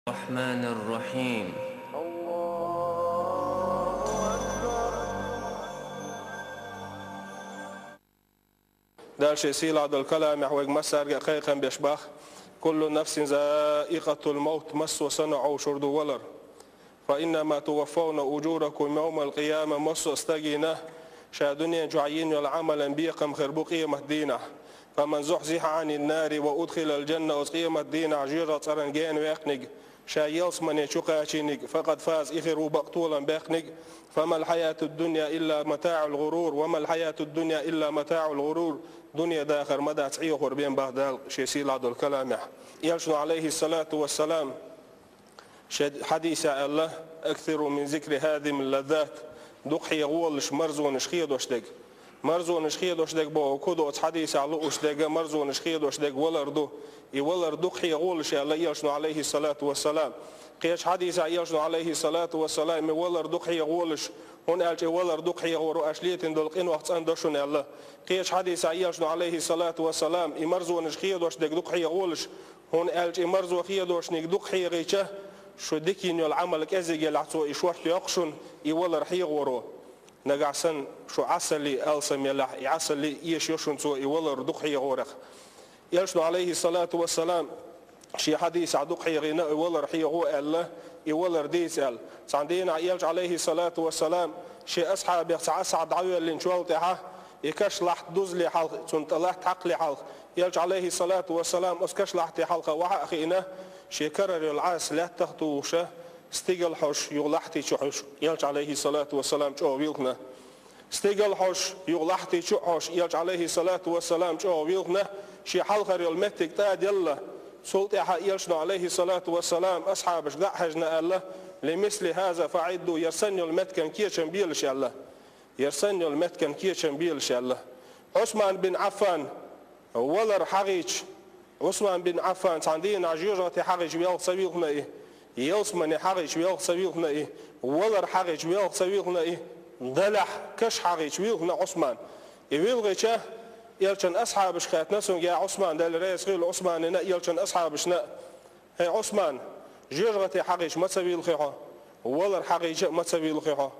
الرحمن الرحيم. دال شي سيل عدل الكلام يحوج مسار خيخا بيشبخ كل نفس ذائقة الموت مس وصنعوا شرد ولر فإنما توفون أجوركم يوم القيامة مس استجينه شا دنيا جعين العمل بيقم خربقية مهدينه فمن زحزح عن النار وأدخل الجنة أسقيمة دين عجيرة صرنجين ويقنق شا يلصمن يشقاشينق فقد فاز إخر بقتولا بيقنق فما الحياة الدنيا إلا متاع الغرور وما الحياة الدنيا إلا متاع الغرور دنيا داخر مدى تعيخور بين بهدال شيسيل عدو الكلام يلشن عليه الصلاة والسلام حديث الله أكثر من ذكر هذه من اللذات دقحي غولش مرزو نشخيد وشدق مرزو نشخيد وشدق بو كودو حديث على وشدق مرزو نشخيد وشدق ولردو يولر دقحي غولش الله يلشن عليه الصلاة والسلام قيش حديث يلشن عليه الصلاة والسلام يولر دقحي غولش هون قالش ولر دقحي غورو أشليتن دلقين وقت أندشون الله قيش حديث يلشن عليه الصلاة والسلام يمرزو نشخيد وشدق دقحي غولش هون قالش يمرزو خيد وشنق دقحي غيشه شو دكين العمل كأزج العصو يشوح يقشن يولر حي غورو نجعسن شو عسلي ألسم يلح عسلي يشون سو يولر دق حي غورخ يلشن عليه الصلاة والسلام شي حديث عدق حي غنا يولر حي غو الله يولر ديس ال صندينا يلج عليه الصلاة والسلام شي أصحاب يسعد عيال اللي نشوالتها يكش لحت دوزلي حلق تنطلعت عقلي حلق يلج عليه الصلاة والسلام أسكش لحت حلقة وحا أخينا شكرر العاس لا تخطوشه استيقل حش يغلحتي شحش يلج عليه الصلاة والسلام شو ويلكنا استيقل حش يغلحتي شحش يلج عليه الصلاة والسلام شو ويلكنا شي حلقر المتك تاد يلا سلطة يلشنا عليه الصلاة والسلام أصحابش قع حجنا الله لمثل هذا فعدوا يرسن المتكن كيشن بيلش الله يرسن المتكن كيشن بيلش الله عثمان بن عفان ولر حقيش عثمان بن عفان صندين عجيرة حقيش بيال سبيلنا إيه يلصمن حقيش بيال سبيلنا إيه ولر حقيش بيال سبيلنا إيه دلح كش حقيش بيلنا عثمان يبيلغيشه يلشن أصحابش خات نسون يا عثمان دل رئيس غير عثمان إن يلشن أصحابش نا هي عثمان جيرة حقيش ما سبيل خيها ولر حقيش ما سبيل خيها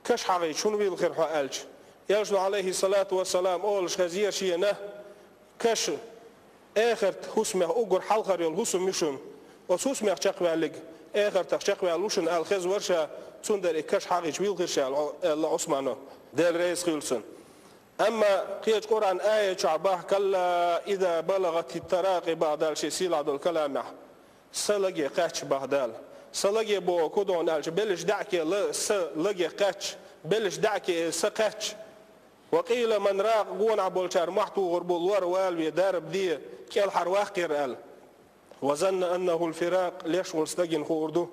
كش حقيش شنو بيل خيها ألش يلشن عليه الصلاة والسلام أولش خزير شيء كش آخر حسمه أجر حلقة الحسم مشون وحسمه شقوا لق آخر تشقوا لوشن الخز ورشة تندر إكش حاجة ويل غير العثمانه دل رئيس خلصن أما قيد قرآن آية شعبه كلا إذا بلغت التراقي بعد الشيء عدل الكلام سلقي قاتش بعدال سلقي بو كودون ألش بلش دعك لقي قاتش بلش دعك سقاتش وقيل من راق قون عبولشار محتو غربول ور دارب دي كيل حرواق قرال وظن أنه الفراق ليش والستجن خوردو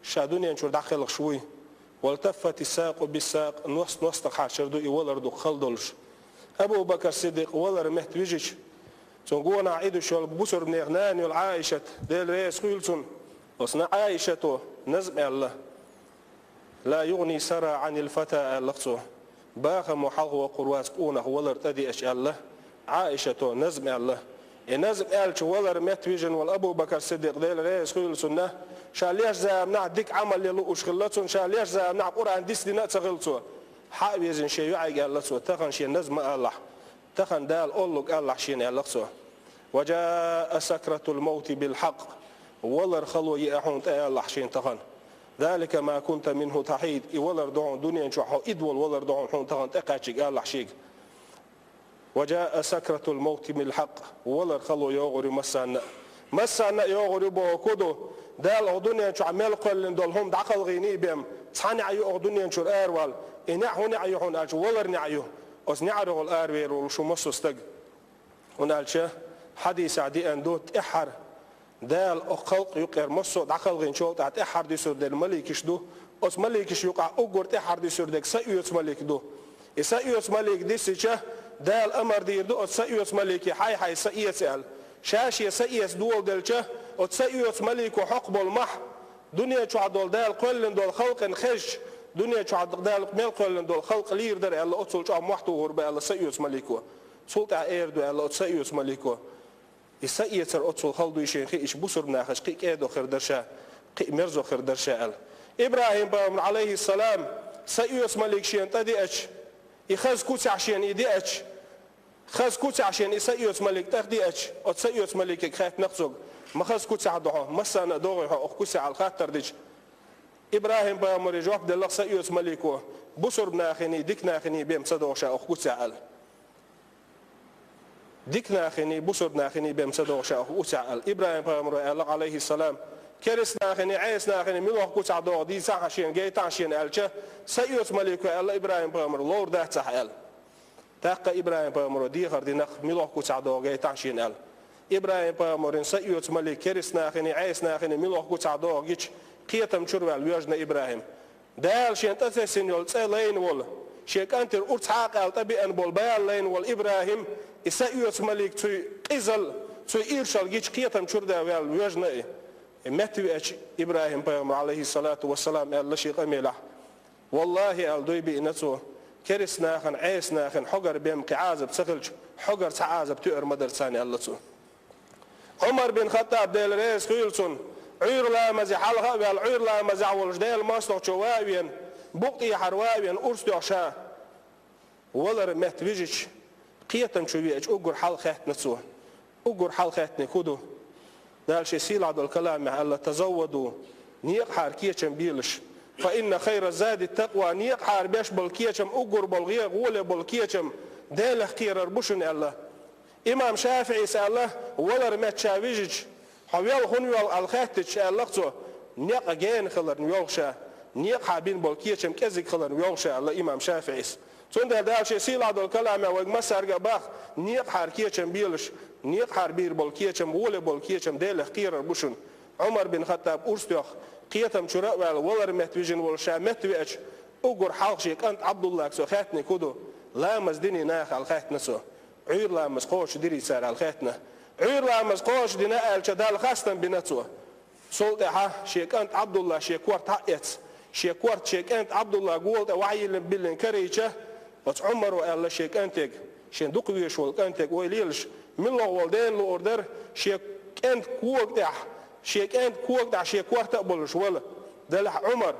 شادوني انشور داخل شوي والتفت الساق بالساق نوستق حاشردو يولردو خلدولش أبو بكر الصديق ولر محتوجش تنقونا عيدو شو البصر نغنان والعائشة ديل ريس خيلسون وصنا عائشة نزم الله لا يغني سرى عن الفتى اللقصو باخ محلق وقرواس قونه ولر تدي أشياء الله عائشة نزم الله نزم ألش ولر متوجن والأبو بكر الصديق ديل رئيس خيل سنة شاليش زي منع ديك عمل يلو أشغلتون شاليش زي منع قرآن ديس دينا تغلتوا حاويزن شيء يعيق الله سو تخن شيء نزم الله تخن دال أولك الله شين الله سو وجاء سكرة الموت بالحق ولر خلو يأحون الله شين تخن ذلك ما كنت منه تحيد ولر دعون دنيا شو إدول ولر دعون حون تخن تقاشيك الله شيك وجاء سكرة الموت من الحق ولر خلو يغري مسانا يغري بو كودو دال أغدنيا شو عمل قل دولهم دعقل غيني بهم صانع عيو أغدنيا شو الأروال إنع هون عيوهون أج ولر نعيو أس نعرو الأروير وشو مصو استج ونالشه حديث عدي أندوت إحر دال خلق يقر مصو دعقل غين شو تعت إحر دي سور دل ملكش دو أس ملكش يقع أجر إحر دي سور دك سيوت ملك دو سيوت ملك دي سيشه دال أمر دير دو سيوت ملك حي سيئس ال شاشي سيئس دول دلشه سيئس ملك وحقب المح دنيا شو عدول دال قل دول خلق خش دنيا شو عدول دال مل قل دول خلق لير در الله أتصل شو محتو غرب الله سيئس ملكه سلطة إير دو الله سيئس ملكه السيئس أتصل خلدو يشين خي إيش بصر ناخش قيك إيدو خردرشه مرزو خير درشال إبراهيم عليه السلام سيوس ملك شين تديأش يخز كوتش عشان يديأش خز كوتش عشان يسيوس ملك تديأش أو سيوس ملك خاف نقصق ما خز كوتش عدوه مسنا دوغي أو كوتش على الخاطر ديج إبراهيم بأمر جواب دلله سيوس ملكه بصر بناخني ديك ناخني بيم صدوشة أو كوتش على ديك ناخني بصر ناخني بيم صدوشة أو كوتش على إبراهيم بأمر الله عليه السلام كرس ناخني عيس ناخني ملوه كوتش عدوه دي ساعة شين جاي تعشين ألشة سيوس ملكه الله إبراهيم بأمر لور ده تحال تاق إبراهيم بأمر دي خردي نخ ملوه كوتش عدوه جاي تعشين أل إبراهيم بأمر سيوس ملك كرس ناخني عيس ناخني ملوه كوتش عدوه جيش قيتم شروال ويجنا إبراهيم دال شين تسسين يول لين ولا شيك أنت أرتحاق على طبيعة بول بيال لين وال إبراهيم سيوس ملك تي إزل تي إيرشال جيش قيتم شروال ويجنا متى إبراهيم بأمر عليه الصلاة والسلام الله شيء أميله والله الدوي بينته كرس ناخن عيس ناخن حجر بيم كعازب سخلج حجر تعازب تؤر مدرساني الله تو عمر بن خطاب ديل رئيس خيلسون عير لا مزح حلقة بالعير لا مزح والجدال ماستو شواوين بقي حرواوين أرستو عشاء ولا مت بيجش قيتم شو بيجش أجر حلقة نتسوه أجر حلقة نكودو دال شيء سيل عبد الكلام مع الله تزودوا نيق حار كيتشم بيلش فإن خير الزاد التقوى نيق حار بيش بالكيتشم أجر بالغيق غول بالكيتشم دال خير ربشن الله إمام شافعي سأله ولا رمت شافيج حويل خنوال الخاتش الله تو نيق جين خلر نيوشا نيق حابين بالكيتشم كذا خلر نيوشا الله إمام شافعي تون دال شيء سيل عبد الكلام ومسار جباخ نيق حار كيتشم بيلش نيق حار بير بالكيتشم غول بالكيتشم دال خير ربشن عمر بن خطاب أرستيخ قيتم شراء ولا رمت بيجن ولا شامت بيج أجر حالشيك أنت عبد الله سو خاتني كودو لا مزدني ناخ على خاتنا سو عير لا مسقوش ديري سار على خاتنا عير لا مسقوش دينا الشدال خاصة بنتسو سلطة شيك أنت عبد الله شيك ورت حقيت شيك ورت شيك أنت عبد الله قولت وعي بالن كريشة بس عمر وقال شيك أنتك شين دقوي شو أنتك ويليلش من الله والدين لأوردر شيك أنت كوك ده شيك أنت كوك ده شيك ورت قبلش ولا ده عمر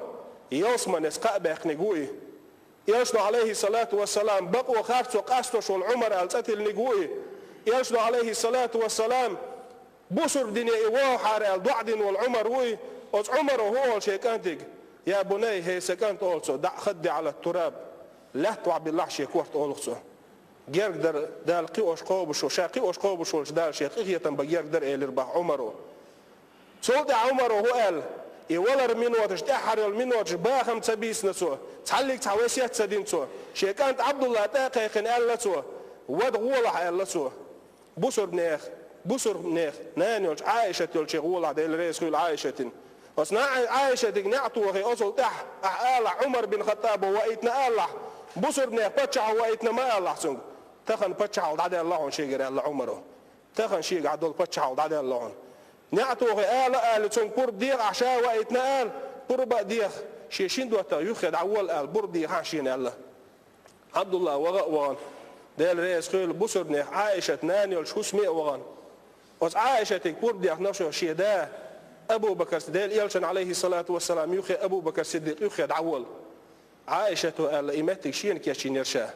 يوصم نسقى بيخنجوي يشنو عليه الصلاة والسلام بقوا خافتوا قاستوش والعمر ألتت النجوي يشنو عليه الصلاة والسلام بصر دنيا إيوه حار الضعدن والعمر وي عمر وهو شيك أنتك يا بني هي سكنت أولسو دع خدي على التراب لا توعب الله شيك ورت أولسو جيرك در دال قيوش قوبش وشاقي وش قوبش وش دال شيخ إخية بجيرك در إيه لربح عمره سولد عمره هو قال يولر من وتش تحرر من وتش باخم تبيس نسوا تعلق تعويسيات سدين سوا شيكانت عبد الله تاقي خن قال لسوا ود غولح قال لسوا بصر بنيخ نانيولش عائشة يولش غولح ده الرئيس خيل عائشة وصنع عائشة نعطوا وخي أصل تح قال عمر بن خطاب وإتنا قال بصر بنيخ بتشع وإتنا ما قال سنج تخن بتشع وعد الله شيء قال عمره تخن شيء عدول بتشع وعد الله نعطوه قال تون بور ديغ عشاء وإتنقال بور ديغ شيشين دوتا يخد عوال قال بور ديغ عشين الله عبد الله وغان ديال رئيس خيل بصر بنيخ عائشة ناني والشوس مئة وغان وز عائشة تك بور ديغ نفسه شيدا أبو بكر ديال يلشن عليه الصلاة والسلام يخي أبو بكر صديق يخد عوال عائشة قال إيمتك شين كيشين يرشاه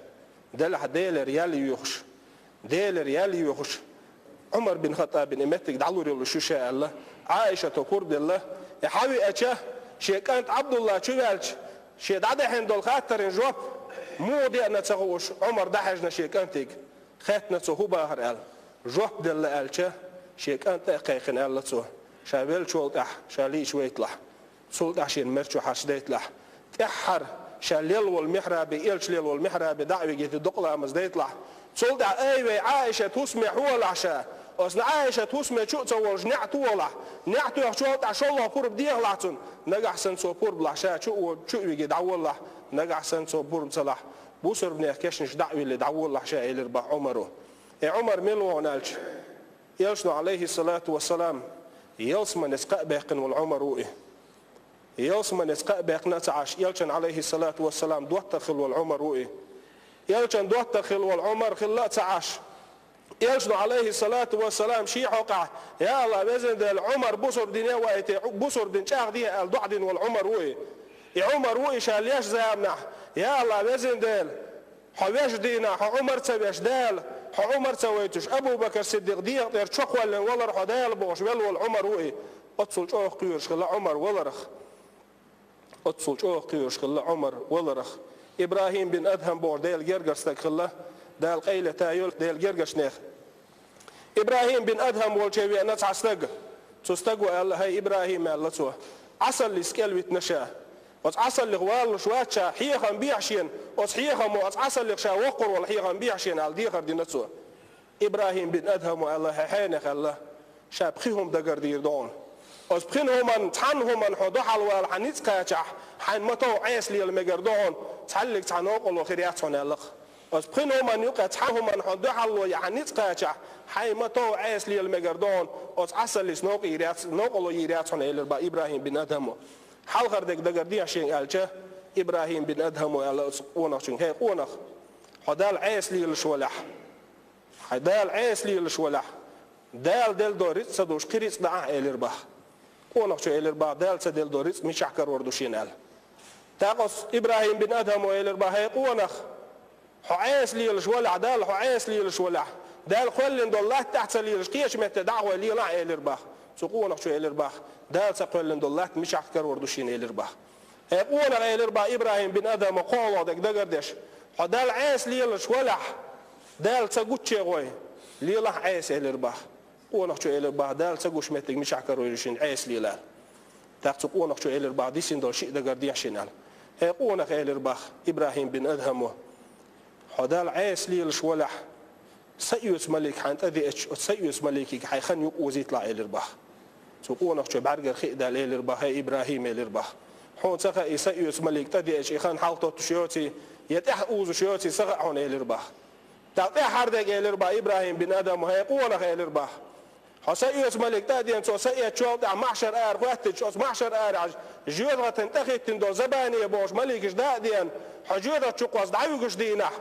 ديال ريال يخش ديال ريال يخش عمر بن خطاب بن إمتك دعلوري الله شو شاء الله عائشة تقول الله يا حبي أشة شيء كانت عبد الله شو قالش شيء دعده هندول خاطر جواب مو دي أن تسووش عمر دحجنا شيء كانتك خاتنا تسوه باهر قال جواب دل قالش شيء كانت قيقن قال تسوه شابيل شو تح شالي شوي يطلع سولت عشان مرشو حشدي يطلع تحر شاليل والمحراب يلش ليل والمحراب دعوي جيت الدقلة مزدي يطلع سولت أيوة عائشة تسمع هو العشاء أصل عائشة تسمع شو تسوي نعتو ولا نعتو شو عشان الله قرب ديه لعتون نجح سنسو قرب العشاء شو يجي دعوة الله نجح سنسو قرب صلاح بوسر بن يحكيش دعوة اللي دعوة الله عشاء اللي ربع عمره عمر ملو نالش يلشنو عليه الصلاة والسلام يلسم نسقى باقن والعمر وإيه يلسم نسقى باقن تعاش يلشن عليه الصلاة والسلام دوت خل والعمر وإيه يلشن دوت خل والعمر خلا تعاش يلشنو عليه الصلاة والسلام شي حقع يا الله بزن دل عمر بصر دنيا وايتي بصر دن شاغ دي الدعد والعمر وي عمر وي شالياش زامنح يا الله بزن دل حويش دينا عمر تبيش دال عمر سويتش ابو بكر الصديق دي غير شقول والله رح دال بوش والعمر وي اتصل شو قيرش خلا عمر ولرخ اتصل شو قيرش خلا عمر ولرخ ابراهيم بن ادهم بور ديل جرجستك خلا دال قيله تايل ديل جرجش نيخ ابراهيم بن ادهم والشوي ناس عستق تستقوا الله هي ابراهيم الله تو عسل لسكل ويتنشا وعسل لغوال شواتشا حيخا بيعشين وصحيخا مو عسل لغشا وقر والحيخا بيعشين على ديخر دي نتسو ابراهيم بن ادهم الله حينخ الله شابخيهم دقر دير دون وسبخينهم من تحنهم من حضح والحنيت كاتح حين متو عيس لي المجردون تحلق تحنوقل وخيرياتهم الله وسبخينهم من يقع تحنهم من حضح والحنيت كاتح حين متو عيس لي المجردون وتعسل لسنوق يريات نوقل يرياتهم إلى إبراهيم بن أدهم حلقر دقر دي عشان قالته إبراهيم بن أدهم الله ونخشين هي ونخ حدال عيس لي الشولح حدال عيس لي الشولح دال دل دوريت سدوش قريص دعاه إلرباه ونخشو إلرباه دال سدل دوريت مش حكر وردوشين قال تاقص إبراهيم بن أدهم إلرباه هي ونخ حعيس لي الشولح دال حعيس لي الشولح دال قلن دولات تحت لي الشقيش مت دعوة لي لا إلرباه سقونا شو إلرباه دال سقلن دولات مش حكر وردوشين إلرباه هي قونا إلرباه إبراهيم بن أدهم قولوا دقردش حدال عيس لي الشولح دال سقوت شيء لي لا عيس إلرباه ونخشو إلى بعض دال سقوش متك مش عكر ويرشين عيس ليلال تاخذ ونخشو إلى بعض يسين دول شيء دقر ديعشين هي ونخ إلى بعض إبراهيم بن أدهم حدال عيس ليل شولح سيوس ملك حنت أذي إتش سيوس ملكي حيخن يقوزيت لا إلى بعض سقونا خشو بعرق خيد دال إلى بعض هي إبراهيم إلى بعض حون سخا سيوس ملك تذي إتش يخن حالته تشيوتي يتح أوز شيوتي سخا حون إلى بعض تعطي حردك إلى بعض إبراهيم بن أدهم هي ونخ إلى بعض حسيس ملك تادين سو سيئة شوط معشر آر وقتش أس معشر آر جودة تنتخي تندو زباني بوش ملكش دادين حجودة شقوز دعيوكش دينح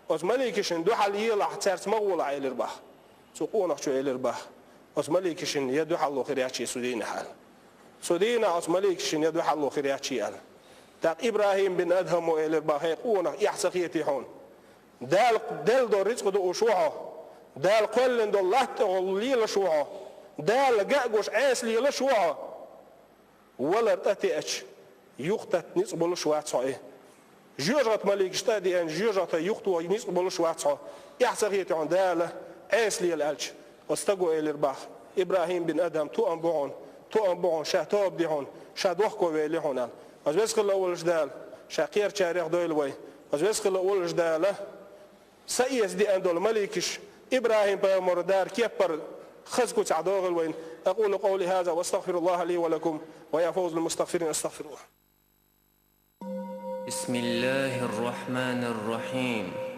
أس ملكش ندو حال يلح تسارس مغول عيل الرباح سقونا شو عيل الرباح أس ملكش يدو حالو خرياتشي سودين حال سودين أس ملكش يدو حالو خرياتشي حال تاق إبراهيم بن أدهم وعيل الرباح يقونا يحسقيتي حون دال دو رزق دو أشوعه دال قلن دولات غلي لشوعه دال جاجوش عاس لي لشوعه ولا ارتأتش يختت نصب لشوعه صعيه جوجت ملك اشتادي ان جوجت يختو نصب لشوعه صعيه يحسغيت عن دال عاس لي الالش واستقوا الى الرباح ابراهيم بن ادم تو انبعون شاتوب ديهون شاد وحكو ويليهون ازبسخ الاول جدال شاقير تاريخ دويلوي ازبسخ الاول جدال سيس دي اندول ملكش إبراهيم بأمر دار كيبر خزكو تعدوغ الوين أقول قولي هذا واستغفر الله لي ولكم ويا فوز المستغفرين استغفر الله. بسم الله الرحمن الرحيم.